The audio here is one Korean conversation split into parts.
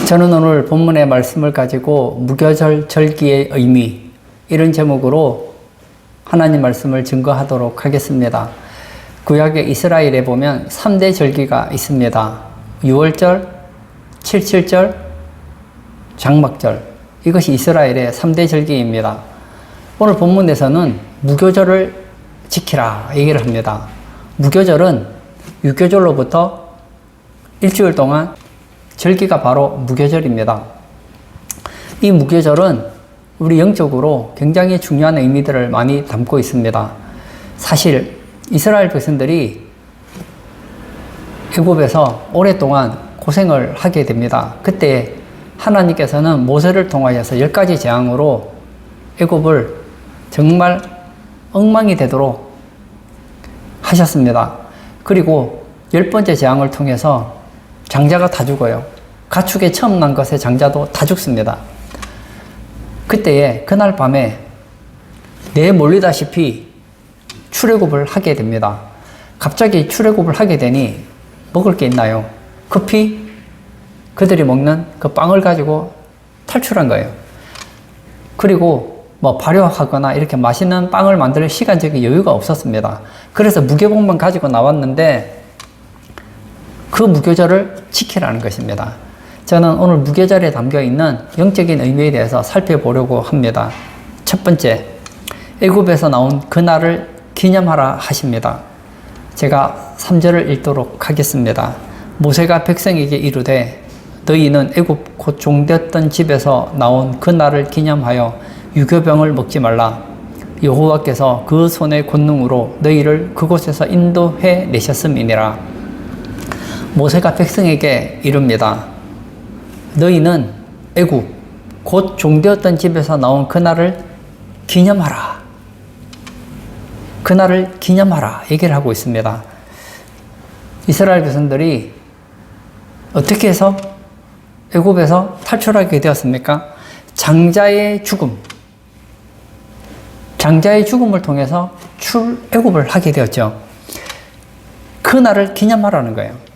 저는 오늘 본문의 말씀을 가지고 무교절 절기의 의미, 이런 제목으로 하나님 말씀을 증거하도록 하겠습니다. 구약의 이스라엘에 보면 3대 절기가 있습니다. 6월절, 77절, 장막절. 이것이 이스라엘의 3대 절기입니다. 오늘 본문에서는 무교절을 지키라 얘기를 합니다. 무교절은 유교절로부터 일주일 동안 절기가 바로 무교절입니다. 이 무교절은 우리 영적으로 굉장히 중요한 의미들을 많이 담고 있습니다. 사실 이스라엘 백성들이 애굽에서 오랫동안 고생을 하게 됩니다. 그때 하나님께서는 모세를 통하여서 10가지 재앙으로 애굽을 정말 엉망이 되도록 하셨습니다. 그리고 10번째 재앙을 통해서 장자가 다 죽어요. 가축에 처음 난 것의 장자도 다 죽습니다. 그때에 그날 밤에 내몰리다시피 출애굽을 하게 됩니다. 갑자기 출애굽을 하게 되니 먹을 게 있나요? 급히 그들이 먹는 그 빵을 가지고 탈출한 거예요. 그리고 발효하거나 이렇게 맛있는 빵을 만들 시간적인 여유가 없었습니다. 그래서 무교복만 가지고 나왔는데 그 무교절을 지키라는 것입니다. 저는 오늘 무교절에 담겨있는 영적인 의미에 대해서 살펴보려고 합니다. 첫 번째, 애굽에서 나온 그날을 기념하라 하십니다. 제가 3절을 읽도록 하겠습니다. 모세가 백성에게 이르되 너희는 애굽 곧 종되었던 집에서 나온 그날을 기념하여 유교병을 먹지 말라. 여호와께서 그 손의 권능으로 너희를 그곳에서 인도해 내셨음이니라. 모세가 백성에게 이릅니다. 너희는 애굽 곧 종되었던 집에서 나온 그날을 기념하라. 그날을 기념하라 얘기를 하고 있습니다. 이스라엘 백성들이 어떻게 해서 애굽에서 탈출하게 되었습니까? 장자의 죽음을 통해서 출애굽을 하게 되었죠. 그날을 기념하라는 거예요.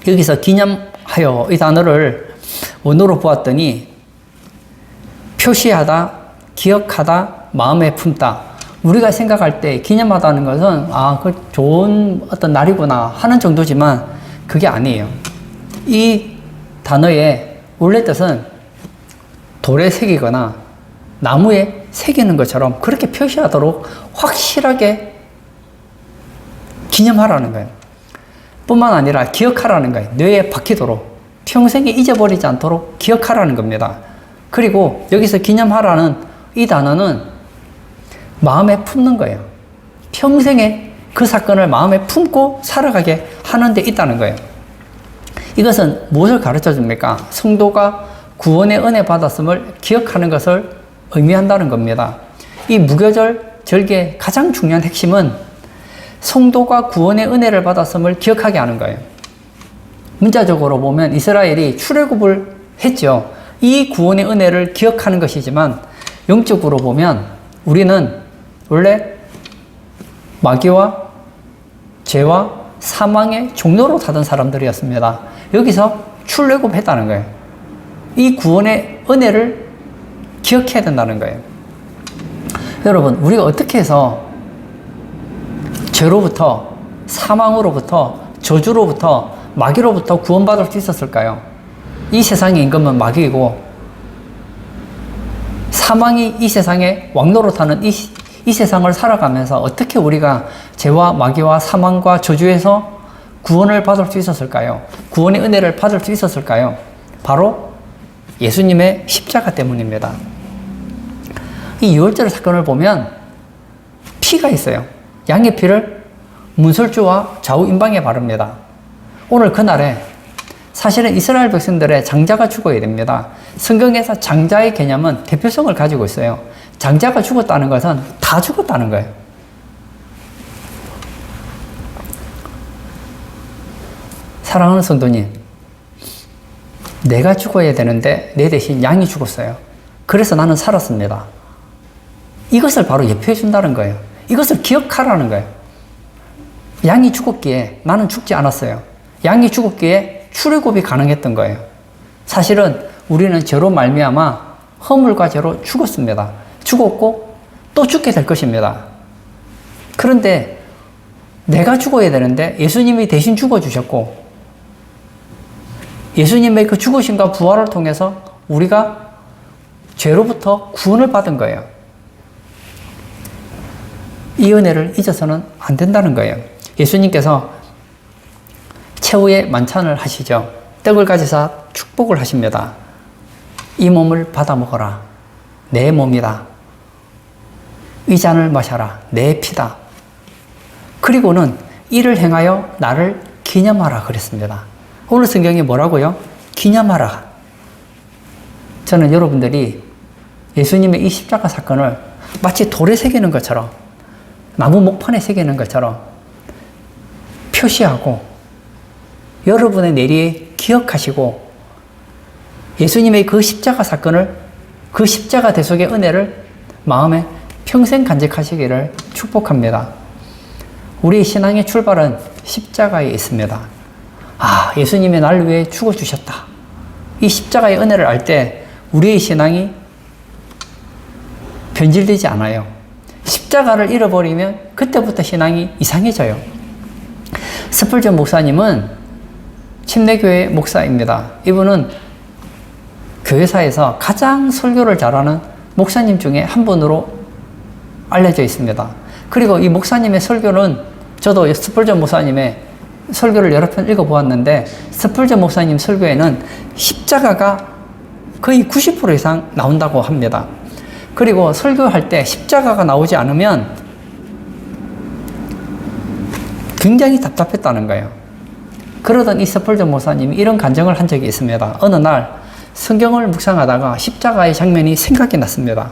여기서 기념하여 이 단어를 원어로 보았더니 표시하다, 기억하다, 마음에 품다. 우리가 생각할 때 기념하다는 것은 그 좋은 어떤 날이구나 하는 정도지만 그게 아니에요. 이 단어의 원래 뜻은 돌에 새기거나 나무에 새기는 것처럼 그렇게 표시하도록 확실하게 기념하라는 거예요. 뿐만 아니라 기억하라는 거예요. 뇌에 박히도록, 평생에 잊어버리지 않도록 기억하라는 겁니다. 그리고 여기서 기념하라는 이 단어는 마음에 품는 거예요. 평생에 그 사건을 마음에 품고 살아가게 하는 데 있다는 거예요. 이것은 무엇을 가르쳐 줍니까? 성도가 구원의 은혜 받았음을 기억하는 것을 의미한다는 겁니다. 이 무교절 절기의 가장 중요한 핵심은 성도가 구원의 은혜를 받았음을 기억하게 하는 거예요. 문자적으로 보면 이스라엘이 출애굽을 했죠. 이 구원의 은혜를 기억하는 것이지만 영적으로 보면 우리는 원래 마귀와 죄와 사망의 종로로 타던 사람들이었습니다. 여기서 출애굽했다는 거예요. 이 구원의 은혜를 기억해야 된다는 거예요. 여러분, 우리가 어떻게 해서 죄로부터, 사망으로부터, 저주로부터, 마귀로부터 구원받을 수 있었을까요? 이 세상의 임금은 마귀이고 사망이 이 세상의 왕노릇하는 이 세상을 살아가면서 어떻게 우리가 죄와 마귀와 사망과 저주에서 구원을 받을 수 있었을까요? 구원의 은혜를 받을 수 있었을까요? 바로 예수님의 십자가 때문입니다. 이 유월절 사건을 보면 피가 있어요. 양의 피를 문설주와 좌우 임방에 바릅니다. 오늘 그날에 사실은 이스라엘 백성들의 장자가 죽어야 됩니다. 성경에서 장자의 개념은 대표성을 가지고 있어요. 장자가 죽었다는 것은 다 죽었다는 거예요. 사랑하는 성도님, 내가 죽어야 되는데 내 대신 양이 죽었어요. 그래서 나는 살았습니다. 이것을 바로 예표해 준다는 거예요. 이것을 기억하라는 거예요. 양이 죽었기에 나는 죽지 않았어요. 양이 죽었기에 출애굽이 가능했던 거예요. 사실은 우리는 죄로 말미암아 허물과 죄로 죽었습니다. 죽었고 또 죽게 될 것입니다. 그런데 내가 죽어야 되는데 예수님이 대신 죽어주셨고, 예수님의 그 죽으심과 부활을 통해서 우리가 죄로부터 구원을 받은 거예요. 이 은혜를 잊어서는 안 된다는 거예요. 예수님께서 최후의 만찬을 하시죠. 떡을 가지사 축복을 하십니다. 이 몸을 받아 먹어라. 내 몸이다. 이 잔을 마셔라. 내 피다. 그리고는 이를 행하여 나를 기념하라 그랬습니다. 오늘 성경이 뭐라고요? 기념하라. 저는 여러분들이 예수님의 이 십자가 사건을 마치 돌에 새기는 것처럼, 나무 목판에 새기는 것처럼 표시하고 여러분의 내리에 기억하시고 예수님의 그 십자가 사건을, 그 십자가 대속의 은혜를 마음에 평생 간직하시기를 축복합니다. 우리의 신앙의 출발은 십자가에 있습니다. 아, 예수님이 나를 위해 죽어주셨다. 이 십자가의 은혜를 알 때 우리의 신앙이 변질되지 않아요. 십자가를 잃어버리면 그때부터 신앙이 이상해져요. 스펄전 목사님은 침례교회 목사입니다. 이분은 교회사에서 가장 설교를 잘하는 목사님 중에 한 분으로 알려져 있습니다. 그리고 이 목사님의 설교는 저도 스펄전 목사님의 설교를 여러 편 읽어보았는데, 스펄전 목사님 설교에는 십자가가 거의 90% 이상 나온다고 합니다. 그리고 설교할 때 십자가가 나오지 않으면 굉장히 답답했다는 거예요. 그러던 이 스펄전 목사님이 이런 간증을 한 적이 있습니다. 어느 날 성경을 묵상하다가 십자가의 장면이 생각이 났습니다.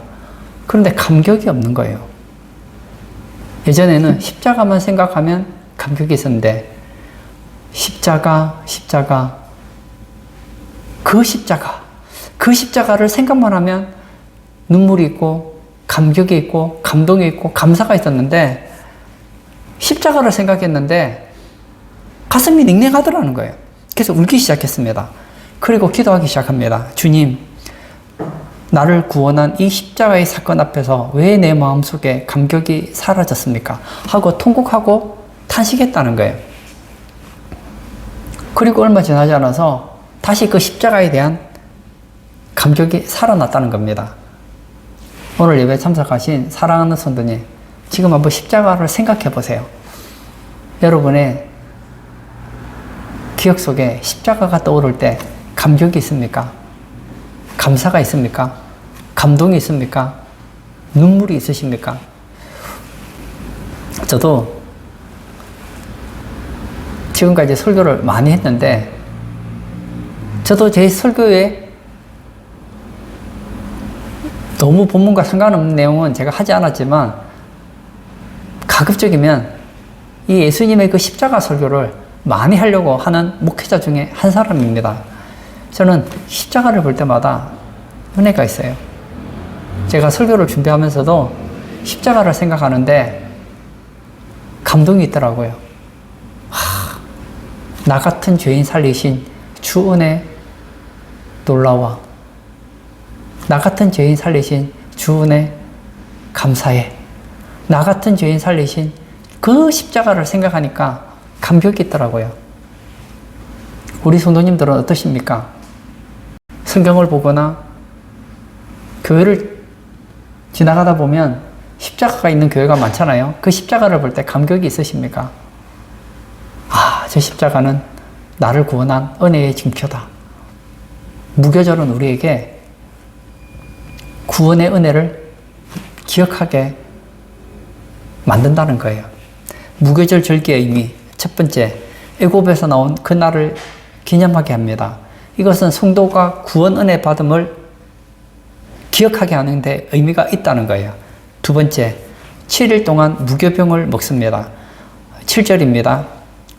그런데 감격이 없는 거예요. 예전에는 십자가만 생각하면 감격이 있었는데, 십자가, 그 십자가를 생각만 하면 눈물이 있고, 감격이 있고, 감동이 있고, 감사가 있었는데, 십자가를 생각했는데, 가슴이 냉랭하더라는 거예요. 그래서 울기 시작했습니다. 그리고 기도하기 시작합니다. 주님, 나를 구원한 이 십자가의 사건 앞에서 왜 내 마음속에 감격이 사라졌습니까? 하고 통곡하고 탄식했다는 거예요. 그리고 얼마 지나지 않아서 다시 그 십자가에 대한 감격이 살아났다는 겁니다. 오늘 예배 참석하신 사랑하는 성도님, 지금 한번 십자가를 생각해 보세요. 여러분의 기억 속에 십자가가 떠오를 때 감격이 있습니까? 감사가 있습니까? 감동이 있습니까? 눈물이 있으십니까? 저도 지금까지 설교를 많이 했는데, 저도 제 설교에 너무 본문과 상관없는 내용은 제가 하지 않았지만, 가급적이면 이 예수님의 그 십자가 설교를 많이 하려고 하는 목회자 중에 한 사람입니다. 저는 십자가를 볼 때마다 은혜가 있어요. 제가 설교를 준비하면서도 십자가를 생각하는데 감동이 있더라고요. 나 같은 죄인 살리신 주 은혜 놀라워. 나 같은 죄인 살리신 주 은혜 감사해. 나 같은 죄인 살리신 그 십자가를 생각하니까 감격이 있더라고요. 우리 성도님들은 어떠십니까? 성경을 보거나 교회를 지나가다 보면 십자가가 있는 교회가 많잖아요. 그 십자가를 볼 때 감격이 있으십니까? 아, 저 십자가는 나를 구원한 은혜의 증표다. 무교절은 우리에게 구원의 은혜를 기억하게 만든다는 거예요. 무교절 절기의 의미, 첫 번째, 애굽에서 나온 그날을 기념하게 합니다. 이것은 성도가 구원 은혜 받음을 기억하게 하는 데 의미가 있다는 거예요. 두 번째, 7일 동안 무교병을 먹습니다. 7절입니다.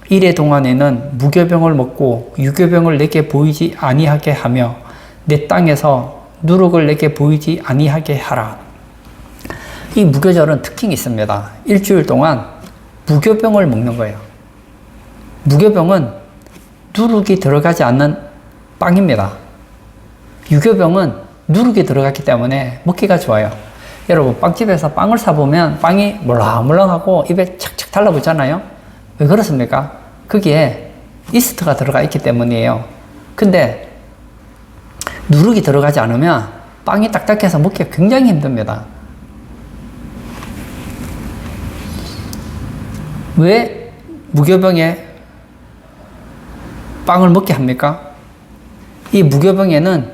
이래 동안에는 무교병을 먹고 유교병을 내게 보이지 아니하게 하며 내 땅에서 누룩을 내게 보이지 아니하게 하라. 이 무교절은 특징이 있습니다. 일주일 동안 무교병을 먹는 거예요. 무교병은 누룩이 들어가지 않는 빵입니다. 유교병은 누룩이 들어갔기 때문에 먹기가 좋아요. 여러분, 빵집에서 빵을 사보면 빵이 몰랑몰랑하고 입에 착착 달라붙잖아요. 왜 그렇습니까? 거기에 이스트가 들어가 있기 때문이에요. 근데 누룩이 들어가지 않으면 빵이 딱딱해서 먹기가 굉장히 힘듭니다. 왜 무교병에 빵을 먹게 합니까? 이 무교병에는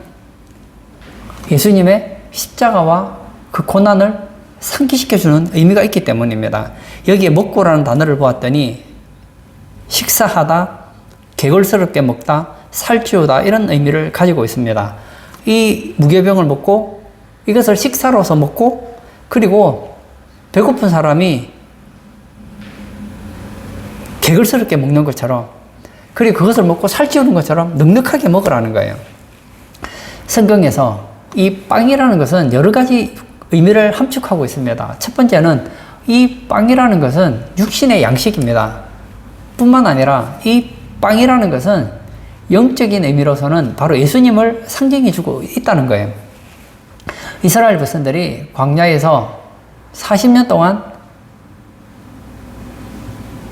예수님의 십자가와 그 고난을 상기시켜주는 의미가 있기 때문입니다. 여기에 먹고라는 단어를 보았더니 식사하다, 개걸스럽게 먹다, 살찌우다 이런 의미를 가지고 있습니다. 이 무교병을 먹고 이것을 식사로서 먹고 그리고 배고픈 사람이 개걸스럽게 먹는 것처럼 그리고 그것을 먹고 살찌우는 것처럼 넉넉하게 먹으라는 거예요. 성경에서 이 빵이라는 것은 여러 가지 의미를 함축하고 있습니다. 첫 번째는 이 빵이라는 것은 육신의 양식입니다. 뿐만 아니라 이 빵이라는 것은 영적인 의미로서는 바로 예수님을 상징해 주고 있다는 거예요. 이스라엘 백성들이 광야에서 40년 동안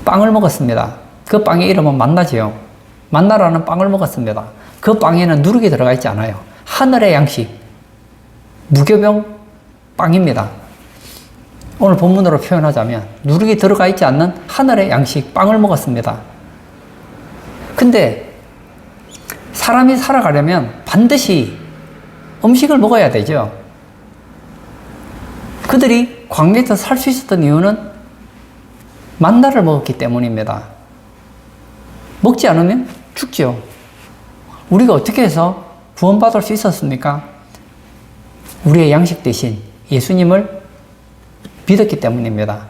빵을 먹었습니다. 그 빵의 이름은 만나지요. 만나라는 빵을 먹었습니다. 그 빵에는 누룩이 들어가 있지 않아요. 하늘의 양식, 무교병 빵입니다. 오늘 본문으로 표현하자면 누룩이 들어가 있지 않는 하늘의 양식, 빵을 먹었습니다. 근데 사람이 살아가려면 반드시 음식을 먹어야 되죠. 그들이 광야에서 살 수 있었던 이유는 만나를 먹었기 때문입니다. 먹지 않으면 죽죠. 우리가 어떻게 해서 구원받을 수 있었습니까? 우리의 양식 대신 예수님을 믿었기 때문입니다.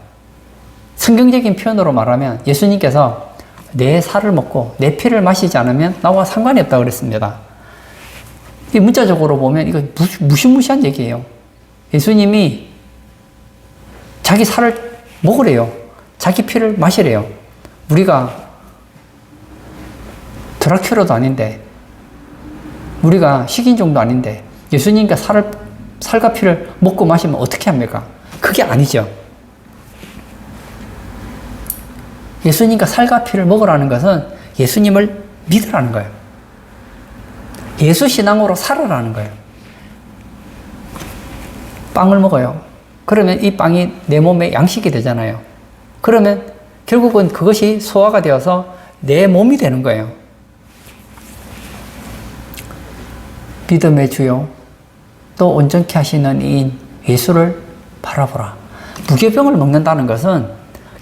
성경적인 표현으로 말하면 예수님께서 내 살을 먹고 내 피를 마시지 않으면 나와 상관이 없다고 그랬습니다. 이 문자적으로 보면 이거 무시무시한 얘기예요. 예수님이 자기 살을 먹으래요. 자기 피를 마시래요. 우리가 드라큘라도 아닌데 우리가 식인종도 아닌데 예수님과 살과 피를 먹고 마시면 어떻게 합니까? 그게 아니죠. 예수님과 살과 피를 먹으라는 것은 예수님을 믿으라는 거예요. 예수 신앙으로 살아라는 거예요. 빵을 먹어요. 그러면 이 빵이 내 몸의 양식이 되잖아요. 그러면 결국은 그것이 소화가 되어서 내 몸이 되는 거예요. 믿음의 주요 또 온전케 하시는 이인 예수를 바라보라. 무교병을 먹는다는 것은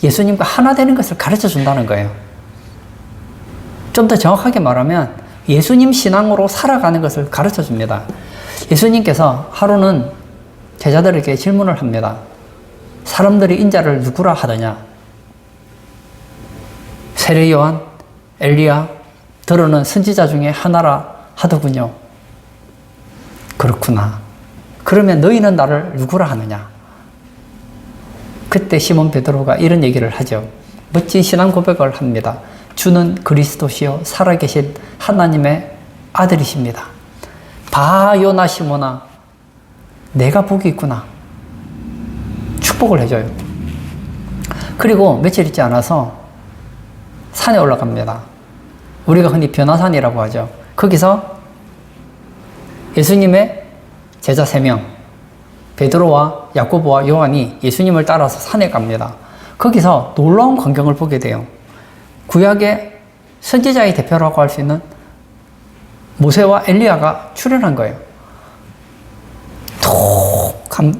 예수님과 하나 되는 것을 가르쳐 준다는 거예요. 좀 더 정확하게 말하면 예수님 신앙으로 살아가는 것을 가르쳐 줍니다. 예수님께서 하루는 제자들에게 질문을 합니다. 사람들이 인자를 누구라 하더냐? 세례 요한, 엘리야, 더러는 선지자 중에 하나라 하더군요. 그렇구나. 그러면 너희는 나를 누구라 하느냐? 그때 시몬 베드로가 이런 얘기를 하죠. 멋진 신앙 고백을 합니다. 주는 그리스도시요 살아계신 하나님의 아들이십니다. 봐 요나 시몬아, 내가 복이 있구나. 축복을 해줘요. 그리고 며칠 있지 않아서 산에 올라갑니다. 우리가 흔히 변화산이라고 하죠. 거기서 예수님의 제자 3명, 베드로와 야고보와 요한이 예수님을 따라서 산에 갑니다. 거기서 놀라운 광경을 보게 돼요. 구약의 선지자의 대표라고 할 수 있는 모세와 엘리야가 출현한 거예요.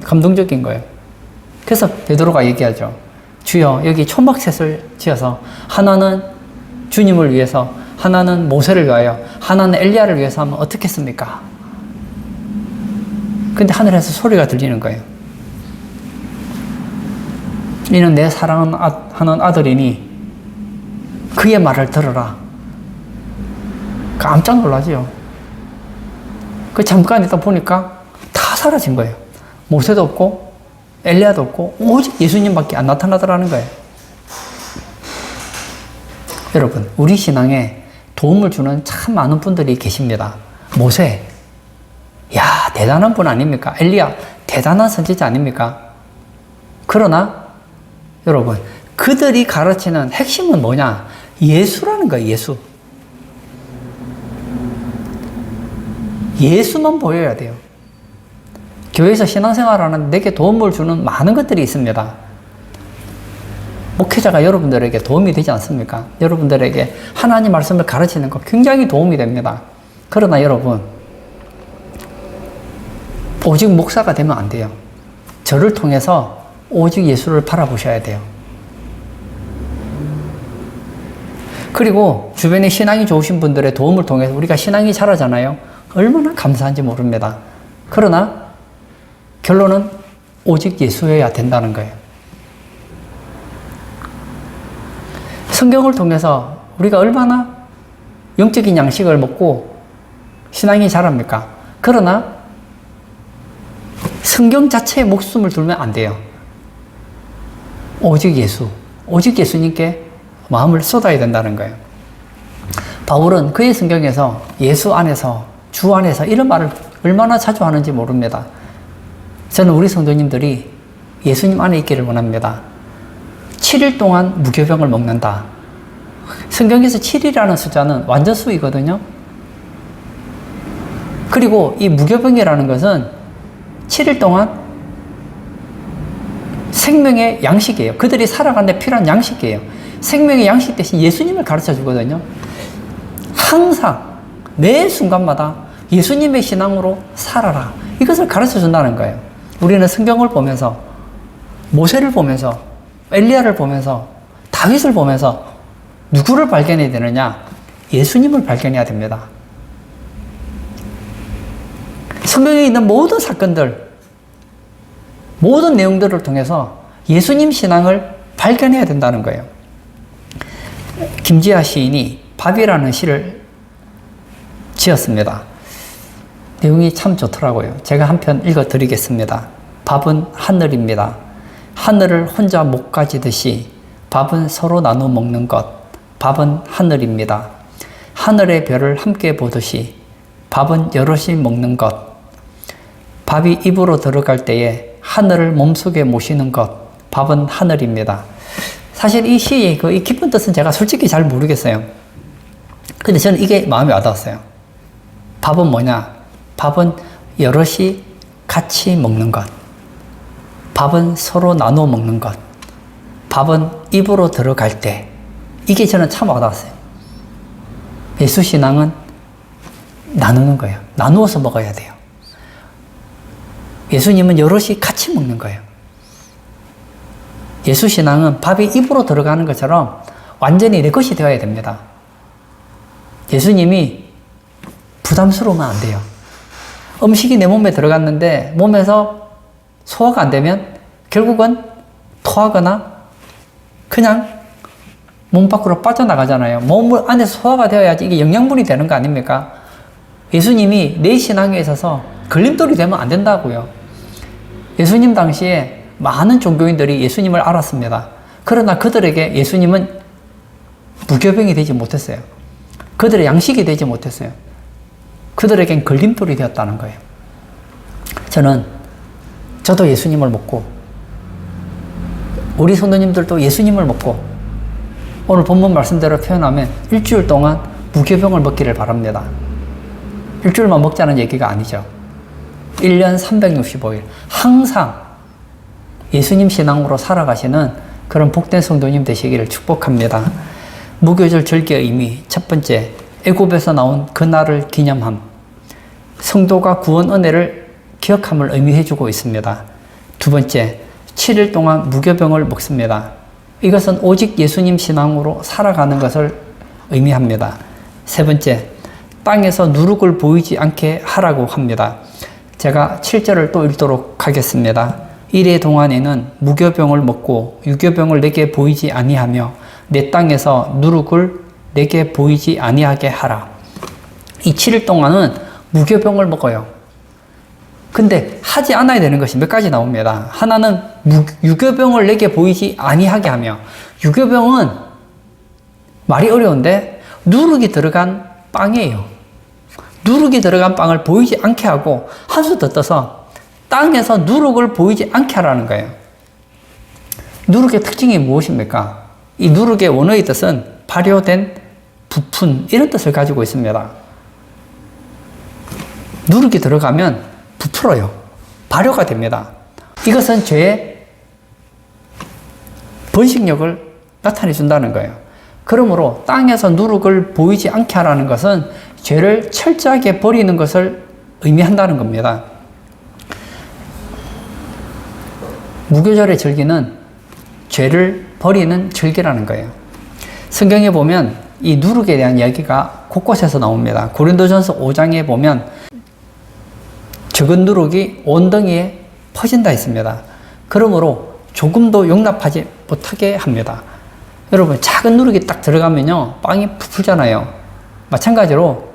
감동적인 거예요. 그래서 베드로가 얘기하죠. 주여, 여기 초막셋을 지어서 하나는 주님을 위해서, 하나는 모세를 위하여, 하나는 엘리야를 위해서 하면 어떻겠습니까? 근데 하늘에서 소리가 들리는 거예요. 이는 내 사랑하는 아들이니 그의 말을 들어라. 깜짝 놀라죠. 그 잠깐 있다 보니까 다 사라진 거예요. 모세도 없고 엘리야도 없고 오직 예수님밖에 안 나타나더라는 거예요. 여러분, 우리 신앙에 도움을 주는 참 많은 분들이 계십니다. 모세, 야, 대단한 분 아닙니까? 엘리야, 대단한 선지자 아닙니까? 그러나 여러분, 그들이 가르치는 핵심은 뭐냐? 예수라는 거예요, 예수. 예수만 보여야 돼요. 교회에서 신앙생활하는 내게 도움을 주는 많은 것들이 있습니다. 목회자가 여러분들에게 도움이 되지 않습니까? 여러분들에게 하나님 말씀을 가르치는 거 굉장히 도움이 됩니다. 그러나 여러분, 오직 목사가 되면 안 돼요. 저를 통해서 오직 예수를 바라보셔야 돼요. 그리고 주변에 신앙이 좋으신 분들의 도움을 통해서 우리가 신앙이 자라잖아요. 얼마나 감사한지 모릅니다. 그러나 결론은 오직 예수여야 된다는 거예요. 성경을 통해서 우리가 얼마나 영적인 양식을 먹고 신앙이 자랍니까? 그러나 성경 자체에 목숨을 두면 안 돼요. 오직 예수, 오직 예수님께 마음을 쏟아야 된다는 거예요. 바울은 그의 성경에서 예수 안에서, 주 안에서 이런 말을 얼마나 자주 하는지 모릅니다. 저는 우리 성도님들이 예수님 안에 있기를 원합니다. 7일 동안 무교병을 먹는다. 성경에서 7이라는 숫자는 완전수이거든요. 그리고 이 무교병이라는 것은 7일 동안 생명의 양식이에요. 그들이 살아가는 데 필요한 양식이에요. 생명의 양식 대신 예수님을 가르쳐 주거든요. 항상 매 순간마다 예수님의 신앙으로 살아라. 이것을 가르쳐 준다는 거예요. 우리는 성경을 보면서, 모세를 보면서, 엘리야를 보면서, 다윗을 보면서 누구를 발견해야 되느냐? 예수님을 발견해야 됩니다. 성경에 있는 모든 사건들, 모든 내용들을 통해서 예수님 신앙을 발견해야 된다는 거예요. 김지아 시인이 밥이라는 시를 지었습니다. 내용이 참 좋더라고요. 제가 한 편 읽어드리겠습니다. 밥은 하늘입니다. 하늘을 혼자 못 가지듯이 밥은 서로 나눠 먹는 것. 밥은 하늘입니다. 하늘의 별을 함께 보듯이 밥은 여럿이 먹는 것. 밥이 입으로 들어갈 때에 하늘을 몸속에 모시는 것. 밥은 하늘입니다. 사실 이 시의 이 깊은 뜻은 제가 솔직히 잘 모르겠어요. 근데 저는 이게 마음에 와닿았어요. 밥은 뭐냐? 밥은 여럿이 같이 먹는 것. 밥은 서로 나눠 먹는 것. 밥은 입으로 들어갈 때. 이게 저는 참 와닿았어요. 예수 신앙은 나누는 거예요. 나누어서 먹어야 돼요. 예수님은 여럿이 같이 먹는 거예요. 예수 신앙은 밥이 입으로 들어가는 것처럼 완전히 내 것이 되어야 됩니다. 예수님이 부담스러우면 안 돼요. 음식이 내 몸에 들어갔는데 몸에서 소화가 안 되면 결국은 토하거나 그냥 몸 밖으로 빠져나가잖아요. 몸 안에서 소화가 되어야지 이게 영양분이 되는 거 아닙니까? 예수님이 내 신앙에 있어서 걸림돌이 되면 안 된다고요. 예수님 당시에 많은 종교인들이 예수님을 알았습니다. 그러나 그들에게 예수님은 무교병이 되지 못했어요. 그들의 양식이 되지 못했어요. 그들에겐 걸림돌이 되었다는 거예요. 저도 예수님을 먹고 우리 성도님들도 예수님을 먹고 오늘 본문 말씀대로 표현하면 일주일 동안 무교병을 먹기를 바랍니다. 일주일만 먹자는 얘기가 아니죠. 1년 365일 항상 예수님 신앙으로 살아가시는 그런 복된 성도님 되시기를 축복합니다. 무교절 절기의 의미 첫 번째, 애굽에서 나온 그날을 기념함. 성도가 구원 은혜를 기억함을 의미해주고 있습니다. 두 번째, 7일 동안 무교병을 먹습니다. 이것은 오직 예수님 신앙으로 살아가는 것을 의미합니다. 세 번째, 땅에서 누룩을 보이지 않게 하라고 합니다. 제가 7절을 또 읽도록 하겠습니다. 이래 동안에는 무교병을 먹고 유교병을 내게 보이지 아니하며 내 땅에서 누룩을 내게 보이지 아니하게 하라. 이 7일 동안은 무교병을 먹어요. 근데 하지 않아야 되는 것이 몇 가지 나옵니다. 하나는 유교병을 내게 보이지 아니하게 하며, 유교병은 말이 어려운데 누룩이 들어간 빵이에요. 누룩이 들어간 빵을 보이지 않게 하고 한 수 더 떠서 땅에서 누룩을 보이지 않게 하라는 거예요. 누룩의 특징이 무엇입니까? 이 누룩의 원어의 뜻은 발효된 부푼 이런 뜻을 가지고 있습니다. 누룩이 들어가면 부풀어요. 발효가 됩니다. 이것은 죄의 번식력을 나타내 준다는 거예요. 그러므로 땅에서 누룩을 보이지 않게 하라는 것은 죄를 철저하게 버리는 것을 의미한다는 겁니다. 무교절의 절기는 죄를 버리는 절기라는 거예요. 성경에 보면 이 누룩에 대한 이야기가 곳곳에서 나옵니다. 고린도전서 5장에 보면 적은 누룩이 온덩이에 퍼진다 했습니다. 그러므로 조금도 용납하지 못하게 합니다. 여러분, 작은 누룩이 딱 들어가면요, 빵이 부풀잖아요. 마찬가지로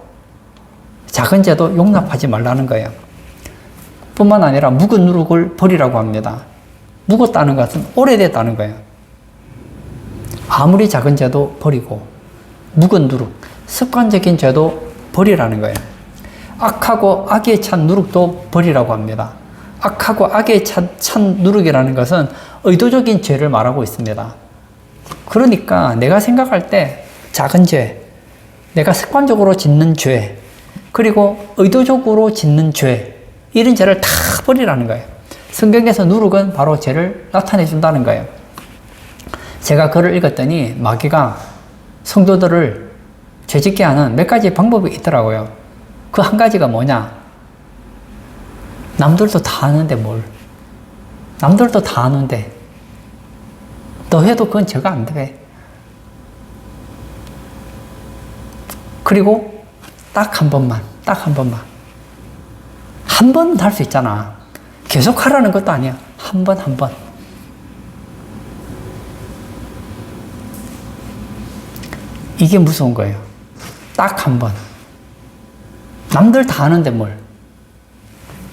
작은 죄도 용납하지 말라는 거예요. 뿐만 아니라 묵은 누룩을 버리라고 합니다. 묵었다는 것은 오래됐다는 거예요. 아무리 작은 죄도 버리고 묵은 누룩, 습관적인 죄도 버리라는 거예요. 악하고 악에 찬 누룩도 버리라고 합니다. 악하고 악에 찬 누룩이라는 것은 의도적인 죄를 말하고 있습니다. 그러니까 내가 생각할 때 작은 죄, 내가 습관적으로 짓는 죄, 그리고 의도적으로 짓는 죄, 이런 죄를 다 버리라는 거예요. 성경에서 누룩은 바로 죄를 나타내 준다는 거예요. 제가 글을 읽었더니 마귀가 성도들을 죄짓게 하는 몇 가지 방법이 있더라고요. 그 한 가지가 뭐냐? 남들도 다 아는데 뭘? 남들도 다 아는데 너 해도 그건 죄가 안 돼. 그리고 딱 한 번만. 한 번은 할 수 있잖아. 계속 하라는 것도 아니야. 한 번. 이게 무서운 거예요. 딱 한 번. 남들 다 아는데 뭘.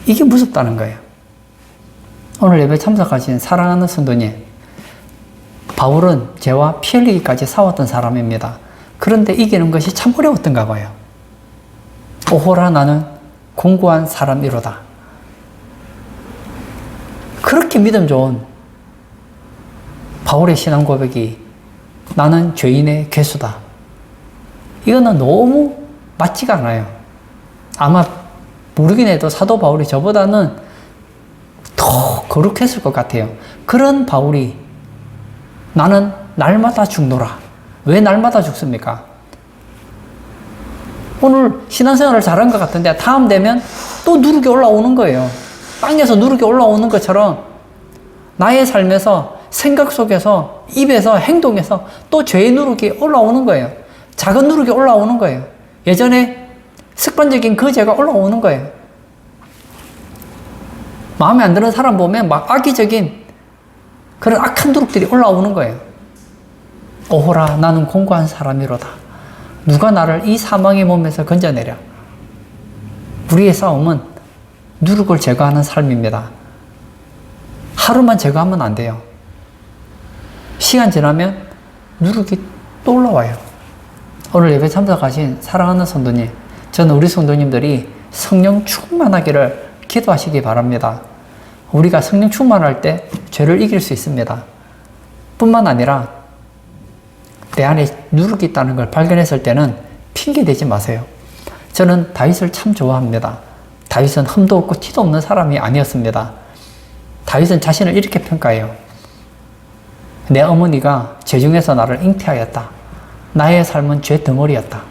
이게 무섭다는 거예요. 오늘 예배 참석하신 사랑하는 성도님, 바울은 죄와 피 흘리기까지 싸웠던 사람입니다. 그런데 이기는 것이 참 어려웠던가 봐요. 오호라 나는 공고한 사람이로다. 그렇게 믿음 좋은 바울의 신앙 고백이 나는 죄인의 괴수다. 이거는 너무 맞지가 않아요. 아마 모르긴 해도 사도 바울이 저보다는 더 거룩했을 것 같아요. 그런 바울이 나는 날마다 죽노라. 왜 날마다 죽습니까? 오늘 신앙생활을 잘한 것 같은데 다음 되면 또 누룩이 올라오는 거예요. 땅에서 누룩이 올라오는 것처럼 나의 삶에서 생각 속에서 입에서 행동에서 또 죄의 누룩이 올라오는 거예요. 작은 누룩이 올라오는 거예요. 예전에 습관적인 그 죄가 올라오는 거예요. 마음에 안 드는 사람 보면 막 악의적인 그런 악한 누룩들이 올라오는 거예요. 오호라 나는 공고한 사람이로다. 누가 나를 이 사망의 몸에서 건져내랴. 우리의 싸움은 누룩을 제거하는 삶입니다. 하루만 제거하면 안 돼요. 시간 지나면 누룩이 또 올라와요. 오늘 예배 참석하신 사랑하는 성도님, 저는 우리 성도님들이 성령 충만하기를 기도하시기 바랍니다. 우리가 성령 충만할 때 죄를 이길 수 있습니다. 뿐만 아니라 내 안에 누룩이 있다는 걸 발견했을 때는 핑계대지 마세요. 저는 다윗을 참 좋아합니다. 다윗은 흠도 없고 티도 없는 사람이 아니었습니다. 다윗은 자신을 이렇게 평가해요. 내 어머니가 죄 중에서 나를 잉태하였다. 나의 삶은 죄 덩어리였다.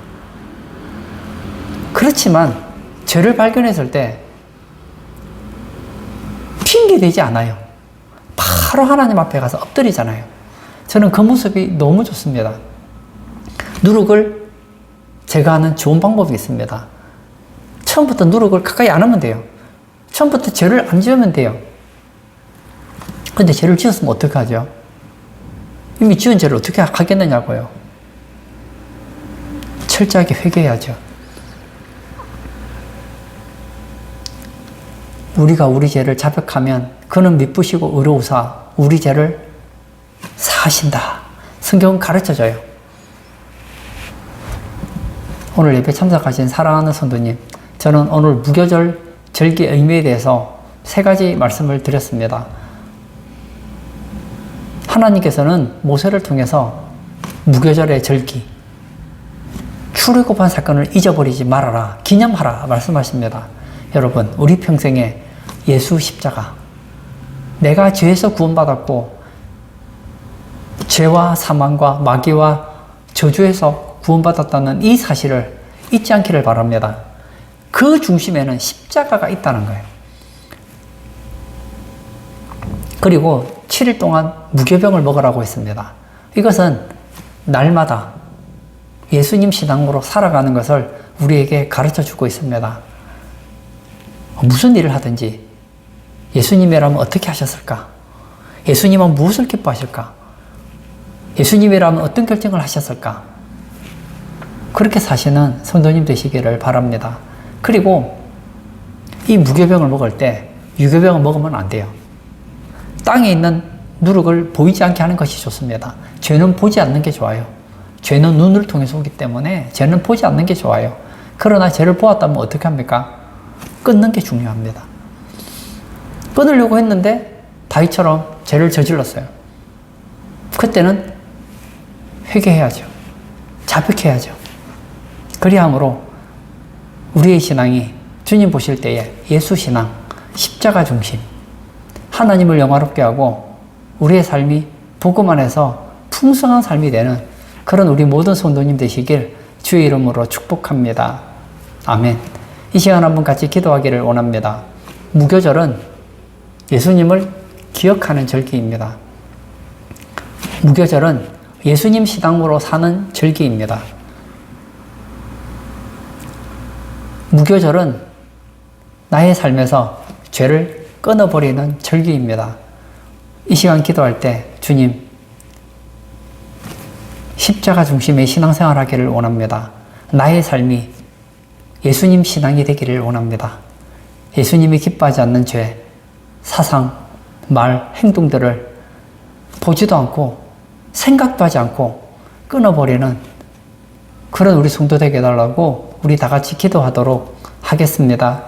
그렇지만 죄를 발견했을 때 핑계대지 않아요. 바로 하나님 앞에 가서 엎드리잖아요. 저는 그 모습이 너무 좋습니다. 누룩을 제거하는 좋은 방법이 있습니다. 처음부터 누룩을 가까이 안 하면 돼요. 처음부터 죄를 안 지으면 돼요. 근데 죄를 지었으면 어떻게 하죠? 이미 지은 죄를 어떻게 하겠느냐고요. 철저하게 회개해야죠. 우리가 우리 죄를 자백하면 그는 미쁘시고 의로우사 우리 죄를 사하신다. 성경은 가르쳐줘요. 오늘 예배 참석하신 사랑하는 성도님, 저는 오늘 무교절 절기 의미에 대해서 3가지 말씀을 드렸습니다. 하나님께서는 모세를 통해서 무교절의 절기, 출애굽한 사건을 잊어버리지 말아라, 기념하라 말씀하십니다. 여러분, 우리 평생에 예수 십자가, 내가 죄에서 구원받았고 죄와 사망과 마귀와 저주에서 구원받았다는 이 사실을 잊지 않기를 바랍니다. 그 중심에는 십자가가 있다는 거예요. 그리고 7일 동안 무교병을 먹으라고 했습니다. 이것은 날마다 예수님 신앙으로 살아가는 것을 우리에게 가르쳐 주고 있습니다. 무슨 일을 하든지 예수님이라면 어떻게 하셨을까? 예수님은 무엇을 기뻐하실까? 예수님이라면 어떤 결정을 하셨을까? 그렇게 사시는 성도님 되시기를 바랍니다. 그리고 이 무교병을 먹을 때 유교병을 먹으면 안 돼요. 땅에 있는 누룩을 보이지 않게 하는 것이 좋습니다. 죄는 보지 않는 게 좋아요. 죄는 눈을 통해서 오기 때문에 죄는 보지 않는 게 좋아요. 그러나 죄를 보았다면 어떻게 합니까? 끊는 게 중요합니다. 끊으려고 했는데 다윗처럼 죄를 저질렀어요. 그때는 회개해야죠. 자백해야죠. 그리함으로 우리의 신앙이 주님 보실 때에 예수 신앙, 십자가 중심, 하나님을 영화롭게 하고 우리의 삶이 복음 안에서 풍성한 삶이 되는 그런 우리 모든 성도님 되시길 주의 이름으로 축복합니다. 아멘. 이 시간 한번 같이 기도하기를 원합니다. 무교절은 예수님을 기억하는 절기입니다. 무교절은 예수님 신앙으로 사는 절기입니다. 무교절은 나의 삶에서 죄를 끊어버리는 절기입니다. 이 시간 기도할 때 주님, 십자가 중심의 신앙생활 하기를 원합니다. 나의 삶이 예수님 신앙이 되기를 원합니다. 예수님이 기뻐하지 않는 죄, 사상, 말, 행동들을 보지도 않고 생각도 하지 않고 끊어버리는 그런 우리 성도 되게 해달라고 우리 다 같이 기도하도록 하겠습니다.